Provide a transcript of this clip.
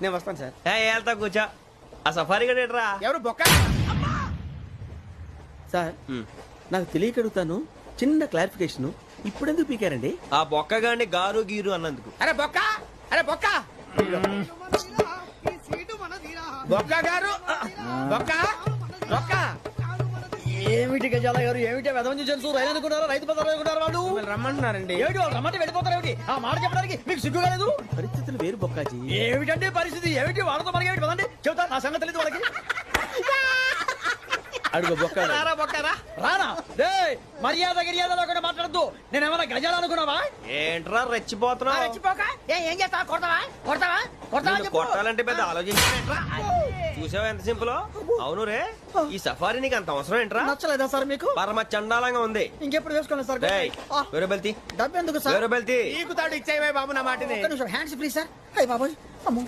నేను వస్తాను సార్. వెళ్తా కూర్చో. ఆ సఫారీ గడేట్రా ఎవరు బొక్క సార్? నాకు తెలియక అడుగుతాను, చిన్న క్లారిఫికేషన్. ఇప్పుడెందుకు పీకారండి? ఆ బొక్క గాని గారు గీరు అన్నందుకు. అరే బొక్క, అరే బొక్క, బొక్క గారు, బొక్క బొక్క. ఏమిటి గజాల గారు, ఏమిటి వెదవం చూసారు? రైలు అనుకున్నారా, రైతు బజార్ అనుకున్నారు వాళ్ళు? రమ్మంటున్నారండి. ఏమిటి వాళ్ళు రమ్మంటే వెళ్ళిపోతారు? ఏమిటి ఆ మాట చెప్పడానికి మీకు సిగ్గు కాలేదు? పరిస్థితులు వేరు బొక్కాజీ. ఏమిటంటే పరిస్థితి? ఏమిటి వాళ్ళతో మనకి ఏమిటి? పదండి చెబుతా, నా సంగతి తెలియదు వాళ్ళకి. అడుగు బొక్క. రారా బొక్కరా, రానా? మర్యాద గిర్యాద లేకుండా మాట్లాడద్దు. నేనేమన్నా గజాలు అనుకున్నావా? ఏంట్రా రెచ్చిపోతున్నావు? రెచ్చిపోక ఏం చేస్తావా? కొడతావా కొడతావా కొడతావా నిన్ను కొట్టాలంటే పెద్ద ఆలోచించావేంట్రా? చూసావా ఎంత సింపుల్? అవును రే, ఈ సఫారీ నీకు అంత అవసరం ఏంట్రా? నచ్చలేదా సార్ మీకు? పరమ చండాలంగా ఉంది. ఇంకెప్పుడు వేసుకోండి సార్. వేరే బెల్తి, డబ్బు ఎందుకు సార్? వేరే బెల్తి. నీకు తాడు ఇచ్చేవే బాబు నా మాటని. Hands please sir. అయ్యి బాబోయ్, అమ్మో.